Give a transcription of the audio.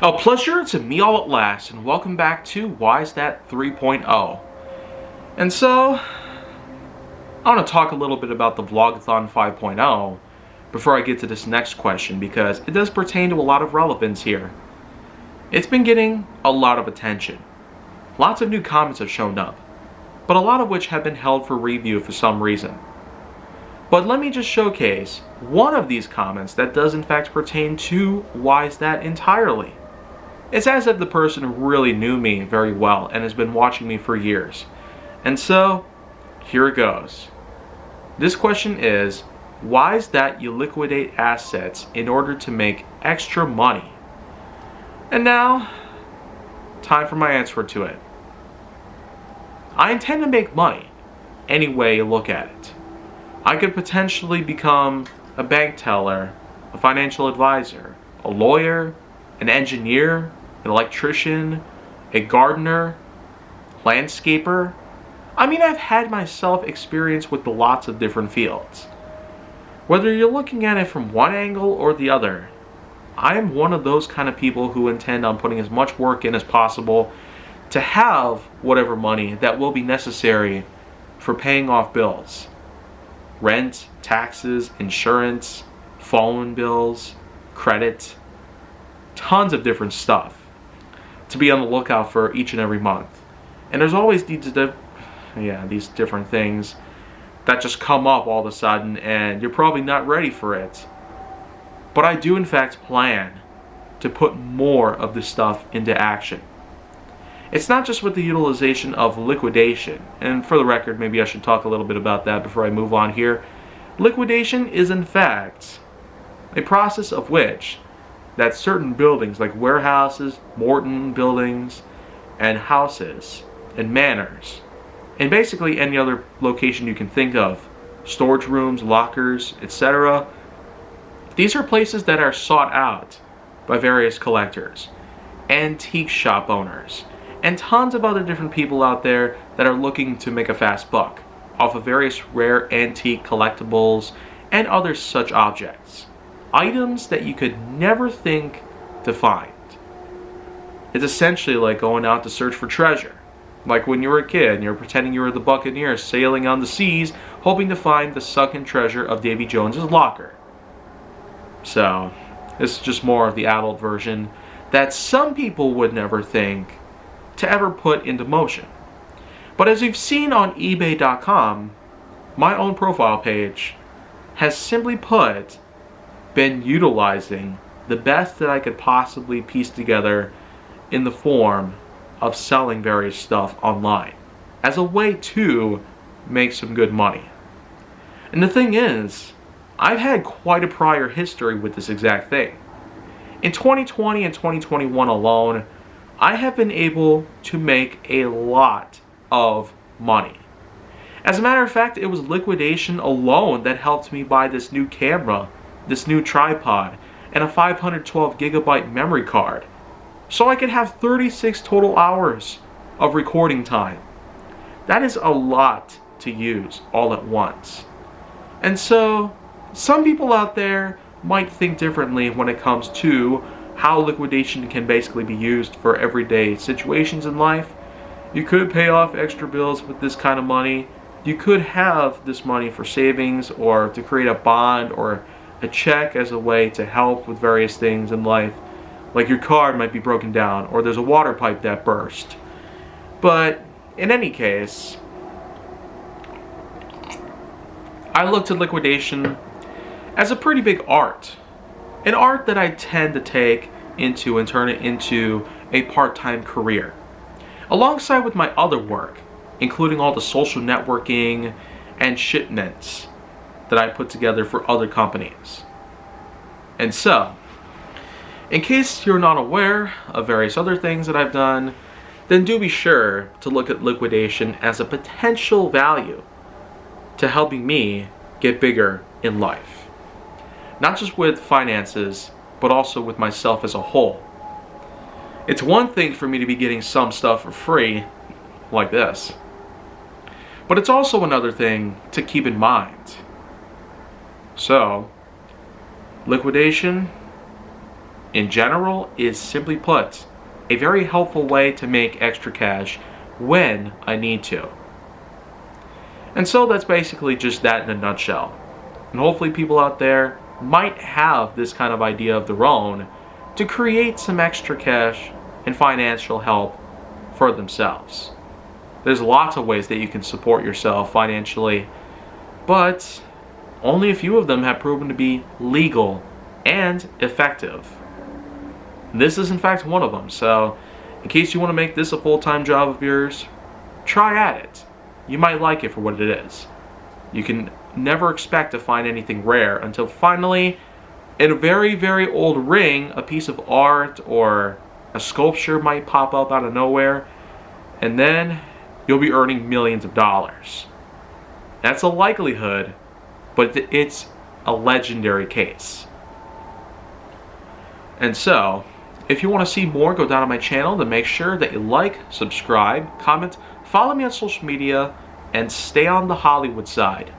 A pleasure to me all at last, and welcome back to Why Is That 3.0. And so, I want to talk a little bit about the Vlogathon 5.0 before I get to this next question, because it does pertain to a lot of relevance here. It's been getting a lot of attention. Lots of new comments have shown up, but a lot of which have been held for review for some reason. But let me just showcase one of these comments that does in fact pertain to Why Is That entirely. It's as if the person really knew me very well and has been watching me for years. And so, here it goes. This question is, why is that you liquidate assets in order to make extra money? And now, time for my answer to it. I intend to make money, any way you look at it. I could potentially become a bank teller, a financial advisor, a lawyer, an engineer, an electrician, a gardener, landscaper. I mean, I've had myself experience with lots of different fields. Whether you're looking at it from one angle or the other, I am one of those kind of people who intend on putting as much work in as possible to have whatever money that will be necessary for paying off bills. Rent, taxes, insurance, phone bills, credit, tons of different stuff to be on the lookout for each and every month. And there's always these different things that just come up all of a sudden and you're probably not ready for it. But I do in fact plan to put more of this stuff into action. It's not just with the utilization of liquidation, and for the record, maybe I should talk a little bit about that before I move on here. Liquidation is in fact a process of which that certain buildings like warehouses, Morton buildings, and houses, and manors, and basically any other location you can think of, storage rooms, lockers, etc. These are places that are sought out by various collectors, antique shop owners, and tons of other different people out there that are looking to make a fast buck off of various rare antique collectibles and other such objects. Items that you could never think to find. It's essentially like going out to search for treasure. Like when you were a kid and you're pretending you were the buccaneer sailing on the seas, hoping to find the sunken treasure of Davy Jones's locker. So, this is just more of the adult version that some people would never think to ever put into motion. But as you've seen on eBay.com, my own profile page has simply put been utilizing the best that I could possibly piece together in the form of selling various stuff online as a way to make some good money. And the thing is, I've had quite a prior history with this exact thing. In 2020 and 2021 alone, I have been able to make a lot of money. As a matter of fact, it was liquidation alone that helped me buy this new camera, this new tripod, and a 512 gigabyte memory card, so I could have 36 total hours of recording time. That is a lot to use all at once. And so, some people out there might think differently when it comes to how liquidation can basically be used for everyday situations in life. You could pay off extra bills with this kind of money. You could have this money for savings or to create a bond or a check as a way to help with various things in life. Like your car might be broken down or there's a water pipe that burst. But in any case, I looked at liquidation as a pretty big art. An art that I tend to take into and turn it into a part-time career. Alongside with my other work, including all the social networking and shipments that I put together for other companies. And so, in case you're not aware of various other things that I've done, then do be sure to look at liquidation as a potential value to helping me get bigger in life. Not just with finances, but also with myself as a whole. It's one thing for me to be getting some stuff for free, like this. But it's also another thing to keep in mind. So, liquidation in general is, simply put, a very helpful way to make extra cash when I need to. And so that's basically just that in a nutshell. And hopefully people out there might have this kind of idea of their own to create some extra cash and financial help for themselves. There's lots of ways that you can support yourself financially, but only a few of them have proven to be legal and effective. This is in fact one of them, so in case you want to make this a full-time job of yours, try at it. You might like it for what it is. You can never expect to find anything rare until finally, in a very, very old ring, a piece of art or a sculpture might pop up out of nowhere, and then you'll be earning millions of dollars. That's a likelihood, but it's a legendary case. And so, if you want to see more, go down to my channel, then make sure that you like, subscribe, comment, follow me on social media, and stay on the Hollywood side.